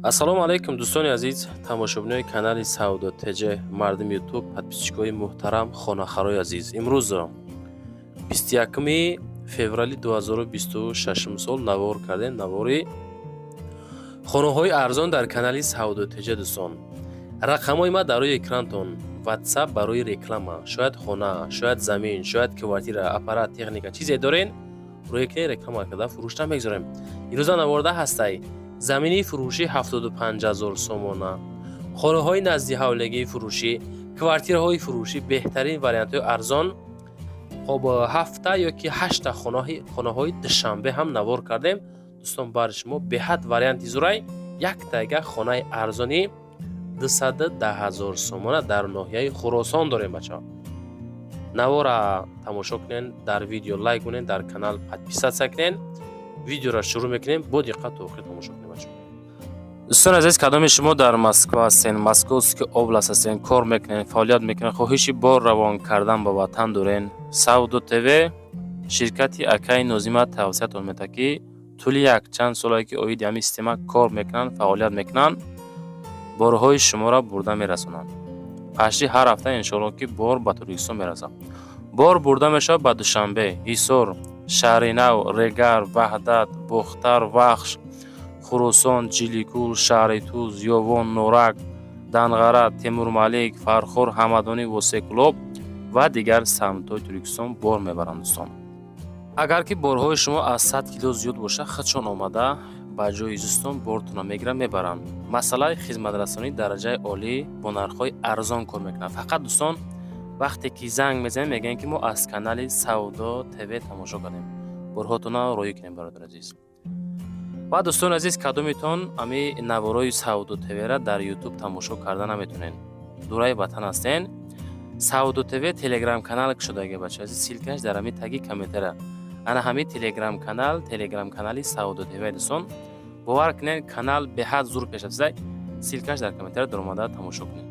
ассалому алайкум дӯстони азиз, тамошобинони канали Саудо ТЖ, мардуми ютуб, подписчикои муҳтарам, хонахарои азиз. Имрӯз 21 феврали 2026 сол навор кардем. Навори хонаҳои арзон дар канали Саудо ТЖ. Дӯстон, рақамҳои ма дар рӯи экрантон. WhatsApp барои реклама, шояд хона, шояд замин, шояд квартира, аппарат, техника чизе дорен, рӯи экран реклама карда фурӯшта мегузорем. Имрӯза наворда ҳастай замини фурӯшӣ 75000 сомона, хонаҳои назди ҳавлегии фурӯшӣ, квартираҳои фурӯшӣ, беҳтарин вариантҳои арзон. хоб 7 ё ки 8 хонаҳои душанбе ҳам навор кардем. дӯстон, бари шумо беҳад варианти зурай, яктага хонаи арзони 210000 сомона дар ноҳияи Хӯросон дорем. бачаҳо, навора тамошо кунен, дар видео лайк кунен, дар канал подписатсия кунен. видеоро шурӯъ мекунем, бо диққат то охир тамошо кунем. дӯстони азиз, кадоми шумо дар Москва ҳастен, Московский област ҳастен, кор мекунен, фаъолият мекунен, хоҳиши бор равон кардан ба ватан дорен, Саудо ТВ ширкати Акаи Нозима тавсиятон метавад ки тӯли як чанд солае ки оиди ҳамин система кор мекунанд, фаъолият мекунанд, борҳои шуморо бурда мерасонанд. пашти ҳар ҳафта иншоалло ки бор ба Туркистон мерасад. бор бурда мешавад ба Душанбе, Ҳисор, Шаҳринав, Регар, Ваҳдат, Бухтар, Вахш, Хӯросон, Ҷиликул, Шаҳри Туз, Ёвон, Норак, Данғара, Темурмалик, Фархор, Ҳамадонӣ, Восекулоб ва дигар самтҳои Туркистон бор мебаранд. дӯстон, агар ки борҳои шумо аз 100 кило зиёд боша, худшон омада ба ҷои зистон бортона мегиранд, мебаранд. масъалаи хизматрасонӣ дараҷаи олӣ бо нархҳои арзон кор мекунад. фақат дӯстон, вақте ки занг мезанем мегӯем ки мо аз канали Саудо ТВ тамошо кардем. борҳотона роӣ кунем, бародари азиз. ва дӯстони азиз, кадомитон ами наворои Саудо ТВ-ра дар YouTube тамошо карда наметонен, дураи ватан ҳастен, Саудо ТВ телеграм канал кушодаги бача азиз, силкаш дар ҳамин таги комментара. ана ҳамин телеграм канали Саудо ТВ. дӯстон, бовар кунен, канал беҳад зур пеш афзай. силкаш дар комментара дар омада тамошо кунед.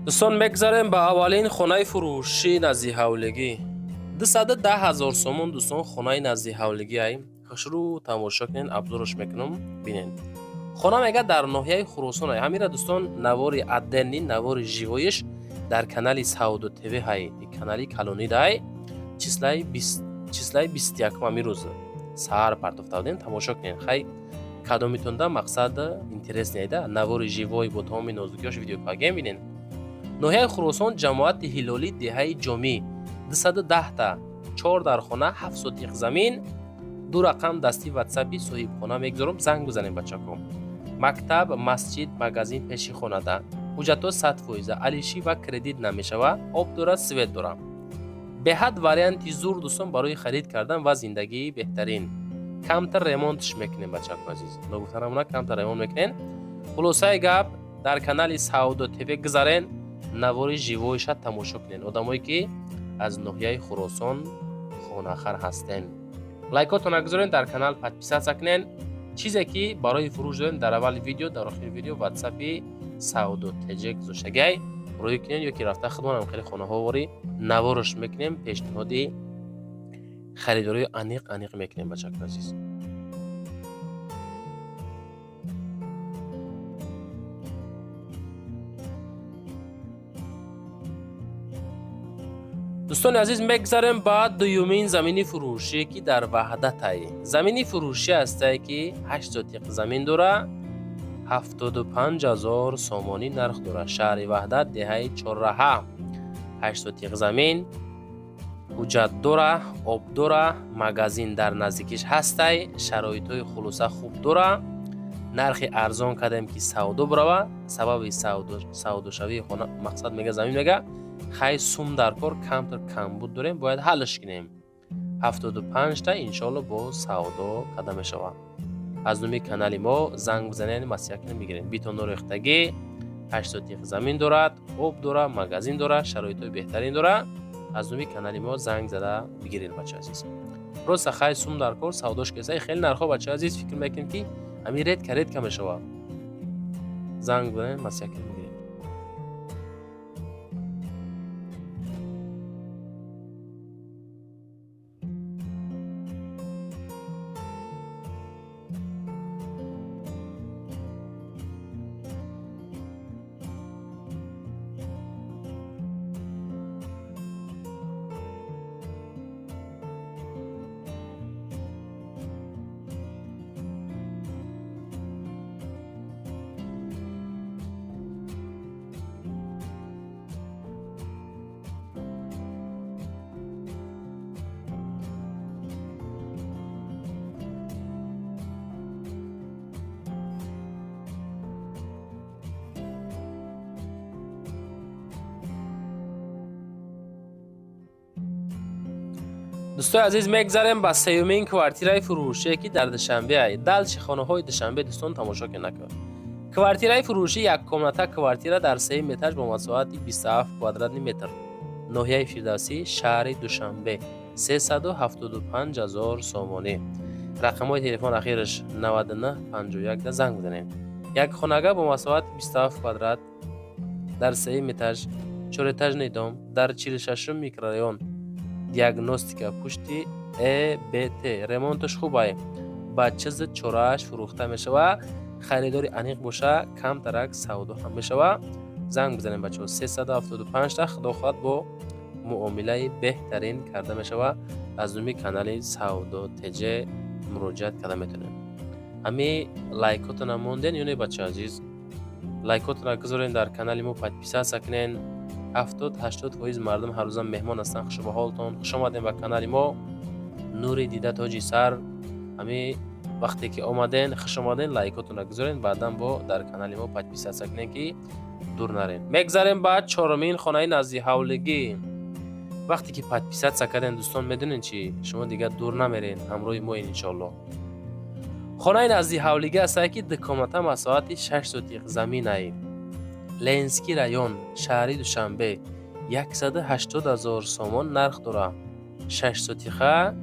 дӯстон, мегзарем ба аввалин хонаи фурӯши назди ҳавлегӣ. 210000 сомон. дӯстон, хонаи назди ҳавлегӣ ай хушрӯ тамошо кунен, абзораш мекунам, бинен. хона мега дар ноҳияи Хӯросон ай. ҳамира дӯстон, навори аддени, навори живоиш дар канали Саудо ТВ ҳай. канали калонида ай. числаи 21 амирӯз саҳар партофта будем, тамошо кунен. хай кадомитонда мақсад интересни айда, навори живои бо тамоми нозукиёш видео кагем бинен. ноҳияи Хӯросон, ҷамоати ҳилолӣ, деҳаи ҷомӣ, 210 та, 4 дар хона, 7 сотиқ замин. 2 рақам дасти ватсапи соҳибхона мегузорам, занг бизанем бачако. мактаб, масҷид, магазин пеши хонада, ҳуҷҷатҳо 100%, алишӣ ва кредит намешава, об дора, свет дора. беҳад варианти зур дӯстон барои харид кардан ва зиндагии беҳтарин. камтар ремонтш мекунем бачако азиз. ногуфтанамона камтар ремонт мекунем. хулосаи гап, дар канали Саудо ТВ гузарен, навори живоиша тамошо кунен. одамое ки аз ноҳияи Хӯросон хонахар ҳастен. лайкотона гузорен, дар канал подписатсия кунен. чизе ки барои фурӯш дорен дар аввали видео, дар охири видео WhatsApp-и Саудо ТЖ гузоштагай рӯй кунен, ё ки рафта худмонам хеле хонаҳо вори наворош мекунем, пешниҳоди харидории аниқ мекунем бачако азиз. дӯстони азиз, мегзарем ба дуюмин замини фурӯшӣ ки дар Ваҳдат ай. замини фурӯшӣ ҳастай ки 8 сотиқ замин дора, 75000 сомонӣ нарх дора. шаҳри Ваҳдат, деҳаи Чорраҳа, 8 сотиқ замин, ҳуҷҷат дора, об дора, магазин дар наздикиш ҳастай, шароитҳои хулоса хуб дора. нархи арзон кардем ки савдо бурава, сабаби савдошавии хона мақсад мега замин мега хай сум дар кор, камтар камбуд дорем, бояд ҳаллш кунем. 75 та иншоалло бо савдо када мешавад. аз номи канали мо занг бизанен, масъия кунем, бигирем. битоно рехтагӣ, 8 сотиқ замин дорад, об дора, магазин дора, шароитҳои беҳтарин дора. аз номи канали мо занг зада бигиред бача азиз. просто хай сум дар кор, савдош кесай. хеле нархҳо бача азиз фикр мекунем ки ҳамин редка мешавад. занг бизанен, масъия кунем, бигирем. دوستان عزیز میگذاریم با سیومین کوارتیرای فروشی که در دوشنبه ای دلچ خانه های دوشنبه دوستان تماشا کنید. کوارتیرای فروشی یک کمناته کوارتیره در 3 متر با مساحت 27 کوادرات متر، ناحیه فردوسی، شهر دوشنبه، 375,000 سومانی. رقم های تلفن اخیرش 9951 ده زنگ بزنید. یک خانگاه با مساحت 27 کوادرات در 3 متر، 4 etaج نیدام، در 46 میکرورایون. دیاگنوستیکا پشتی ABT، ремонтش خوبه، با چیز چوراش فروخته میشه و خریداری انیق باشه، کم ترک سودا هم میشه و زنگ بزنیم بچه ها. 375 تا خدا خواهد با معامله بهترین کرده میشه و از امی کانال سودا تجه مراجعت کرده میتونیم. امی لایکاتون هم موندین یا نه بچه عزیز؟ لایکاتون گذارین، در کانال ما پادپیسا سکنین. 70-80% مردم هر روز مهمان هستن. خوش به حالتون، خوش آمدین به کانال ما. نوری دیده تاجی سر. امی وقتی که آمدین خوش آمدین، لایکاتون گذارین، بعداً با در کانال ما پادپیسا سکنین که دور نرین. میگذاریم بعد چهارمین خانه نزدی حولگی. وقتی که پادپیسا سکردین دوستان میدونین چی؟ شما دیگه دور نمیرین، همراه ما ان شاء الله. خانه نزدی حولگی است که دکامتا مساحت 6 سوتیق زمین ای. لنسکی رایون، شهر دوشنبه، 180,000 سومان نرخ داره. 6 سوتیخه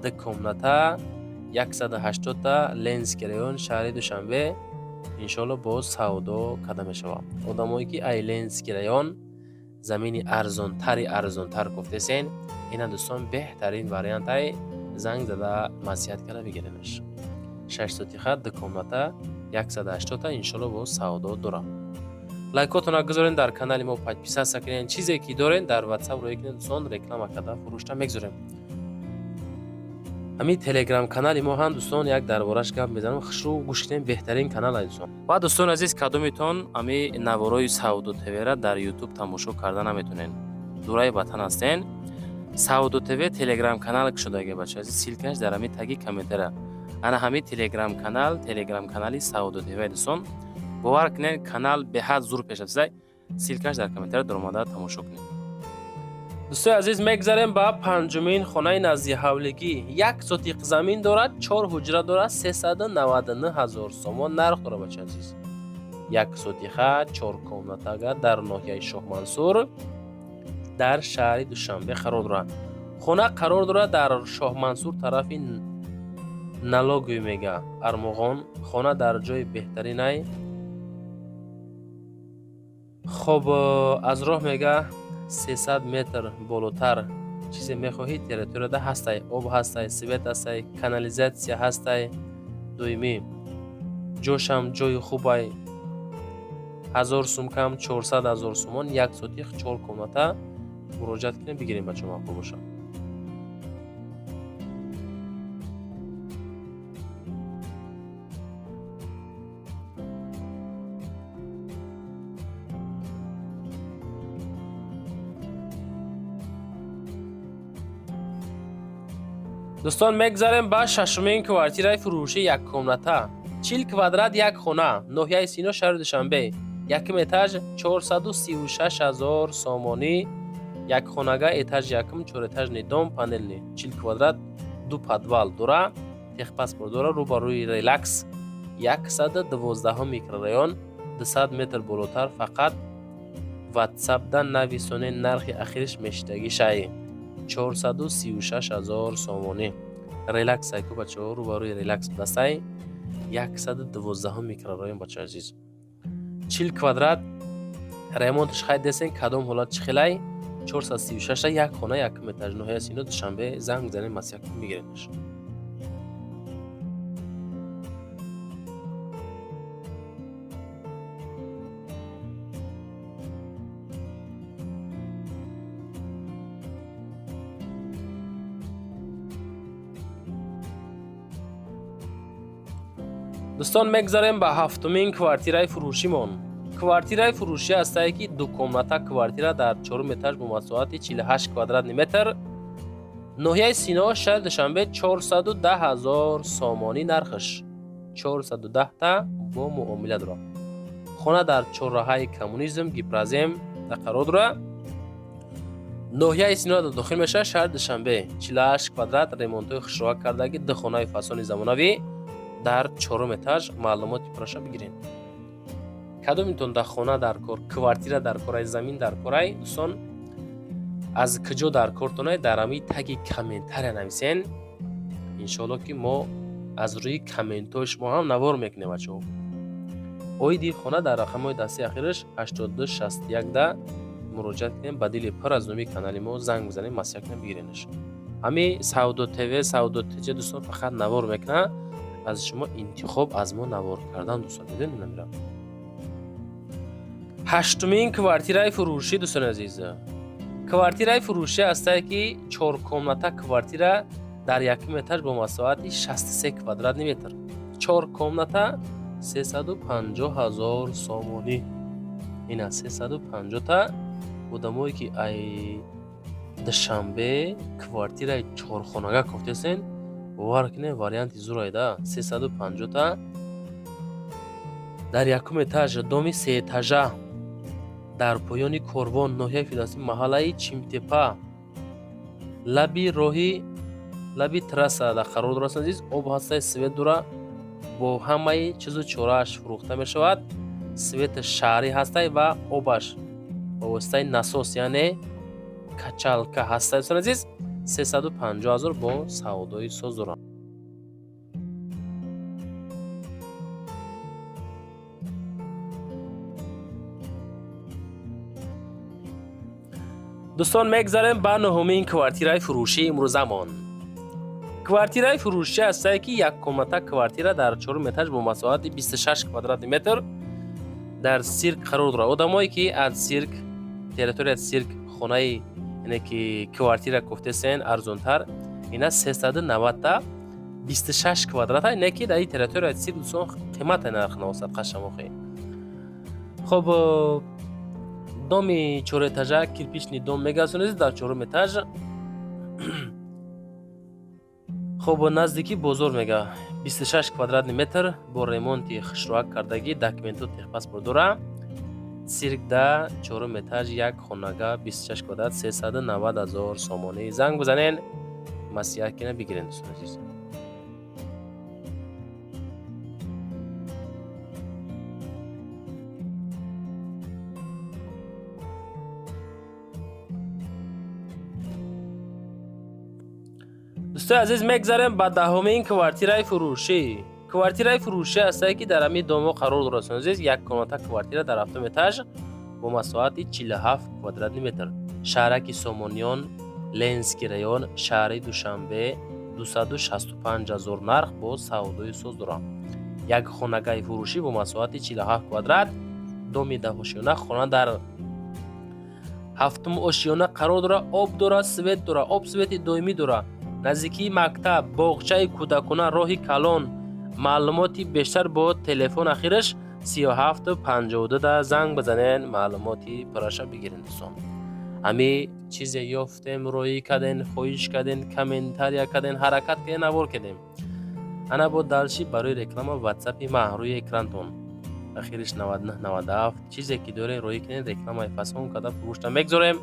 دکامتا 180 تا لنسکی رایون شهر دوشنبه انشالله با سودا کدام شوم. آدمایی که ای لنسکی رایون زمین ارزان تر گفته سین، اینا دوستان بهترین واریانت های زنگ زده مسیحت کرده بگیرینش. 6 سوتیخه دکامتا 180 تا انشالله با سودا داره. لایکاتون گذارین، در کانال ما پادپیسا سکنین. چیزی که دارین در واتساپ روی کنین دوستان رکلام کرده فروشته میگذاریم. امی تلگرام کانال ما هم دوستان یک دربارش گپ میزنم، خوشو گوش کنین، بهترین کانال ای دوستان. و دوستان عزیز کدومتون امی نوارای سعود تیوی را در یوتیوب تماشا کردن نمیتونین، دورای وطن هستین، سعود تیوی تلگرام کانال شده بچه عزیز، سیلکش در امی تگی کامنتره. انا همین تلگرام کانالی سعود تیوی دوستان. باور کنین کانال به حد زور پیش رفته، سیلکش در کامنتر در اومده تماشا کنین. دوستان عزیز میگذاریم با پنجمین خانه نزدی حولگی. 1 سوتیق زمین دارد، 4 حجره دارد، 399,000 سومان نرخ داره بچه عزیز. 1 سوتیقه 4 کمناته در ناحیه شاه منصور در شهر دوشنبه قرار دارد. خانه قرار دارد در شاه منصور طرف نلاگوی میگه ارمغان. خانه در جای بهترین ای. خب از راه میگه 300 متر بالاتر چیزی میخواهید تریتوری ده هسته، آب هسته، سویت هسته، کانالیزاسیا هسته، دویمی جوش هم جای خوبه. 1000 سوم کم 400,000 سومان 1 سوتیق 4 کمناته مراجعت کنیم بگیریم بچه مقبول باشه. دوستان میگذاریم با ششمین کوارتیرای فروشی یک کمناته، 40 کوادرات یک خانه، ناحیه سینا شهر دوشنبه، 1 etaج 436,000 سومانی. یک خانگاه etaج یکم 4 etaج نیدام پانل نی، 40 کوادرات 2 پادوال داره، تخ پاسپورت داره، روبروی ریلکس، 112 میکرورایون، 200 متر بالاتر. فقط واتساپ دن نویسونه نرخ اخیرش مشتگی شایی 436,000 سومانی. ریلکس ای کو بچه ها، روبروی ریلکس دسته 112 میکرورایون بچه عزیز. 40 کوادرات ремонтش خیلی دستین کدام حالات چخیلای 436 یک خانه 1 etaج ناحیه سینا دوشنبه زنگ زنین مسیح کن میگیرینش. دوستان میگذاریم به هفتمین کوارتیرای فروشیمون. کوارتیرای فروشی است که 2 کمناته کوارتیره در 4 etaج با مساحت 48 کوادرات متر، ناحیه سینا شهر دوشنبه، 410,000 سومانی نرخش. 410 تا با معامله داره. خانه در چهارراه کمونیسم گیپرازم در قرار داره. ноҳияи Синӯ дохил мешавад. Шаҳри Душанбе 48 квадрат ремонтҳои хушроҳа кардагӣ 2 хонаи фасони замонавӣ дар 4 этаж. маълумоти пурраша бигиред. кадомитон дар хона дар кор, квартира дар кор, замин дар кор ай дӯстон, аз куҷо дар кортон ай, дар ҳамин таги комментария нависен. иншоалло ки мо аз рӯи комментҳои шумо ҳам навор мекунем бачаҳо. оиди хона дар рақамҳои дастии ахираш 8261 да муроҷиат кунем. ба дили пар аз номи канали мо занг бизанем, масъя кунем бигиренаш. ҳамин Саудо ТВ, Саудо ТЖ дӯстон фақат навор мекунад. аз шумо интихоб аз мо навор кардан дӯстон медонед намирам. ҳаштумин квартираи фурӯшӣ дӯстони азиз. квартираи фурӯшӣ ҳастае ки 4 комната квартира дар якум этаж бо масоҳати 63 квадратни метр. 4 комната 350,000 сомонӣ. ина 350 та одамое ки ай Душанбе квартираи 4 хонага кофтесен, бовар кунед варианти зурайда. 350 та дар якум этаж, доми 3 этажа дар поёни Корвон, ноҳияи Фирдавсӣ, маҳаллаи Чимтепа, лаби роҳи лаби трасса дар қарор дорад азиз. об ҳастаи свет дора, бо ҳамаи чизу чорааш фурӯхта мешавад. свети шаҳрӣ ҳастай ва обаш ба воситаи насос, яъне качалка ҳастай дӯстон азиз. 350,000 бо савдои соз дорам. дӯстон мегзарем ба нуҳумин квартираи фурӯшии имрӯзамон. квартираи фурӯшӣ ҳастае ки як комната квартира дар 4 этаж бо масоҳати 26 квадратни метр дар сирк қарор дорад. одамое ки аз сирк, территорияи сирк хонаи яъне ки квартира кофтесен арзонтар, ина 390 та 26 квадрата, не ки дар территорияи сирк дӯстон қимата нарх навосад қашамохе. хоб доми 4 этажа кирпични дом мегазонед дар 4 этаж. хоб наздики бозор мега 26 квадратни метр бо ремонти хушроҳа кардагӣ, документу техпаспорт дора. сирк да 4 этаж, як хонага 26 квадрат, 390,000 сомонӣ. занг бизанен, масъя кина бигирен дӯстон азиз. дӯстои азиз, мегзарем ба даҳумин квартираи фурӯшӣ. квартираи фурӯшӣ ҳастае ки дар ҳамин домо қарор дорад азиз. як комната квартира дар 7 этаж бо масоҳати 47 квадратни метр. шаҳраки Сомониён, Ленский район, шаҳри Душанбе. 265,000 нарх бо савдои соз дорам. як хонагаи фурӯшӣ бо масоҳати 47 квадрат, доми 10 ошиёна, хона дар 7 ошиёна қарор дорад. об дора, свет дора, об свети доимӣ дора. наздикии мактаб, боғчаи кӯдакона, роҳи калон. маълумоти бештар бо телефон ахираш 3752 да занг бизанен, маълумоти пурраша бигирен дӯстон. ҳами чизе ёфтем, роӣ кардем, хоҳиш кардем, комментария кардем, ҳаракат кардем, навор кардем. ана бо далши барои реклама ватсапи ма рӯи экрантон ахириш 9997. чизе ки дорем роӣ кунед, рекламаи фасон карда фурӯшта мегзорем.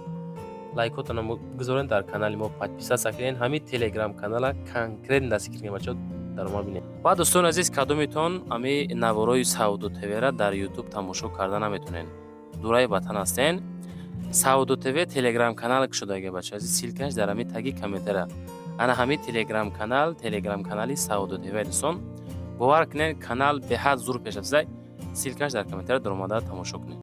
лайкотона гузорен, дар канали мо подписатсия кунед. ҳамин телеграм канала конкретно дасти кирген бачаҳо дар мо бинед. ва дӯстон азиз, кадомитон ҳамин наворои Саудо ТВ-ра дар YouTube тамошо карда наметонен, дураи ватан ҳастен. Саудо ТВ телеграм канал шудаги бачаҳо азиз, силкаш дар ҳамин таги комментария. ана ҳамин телеграм канали Саудо ТВ дӯстон. бовар кунед, канал беҳад зур пеш афзай. силкаш дар комментария дар омада тамошо кунед.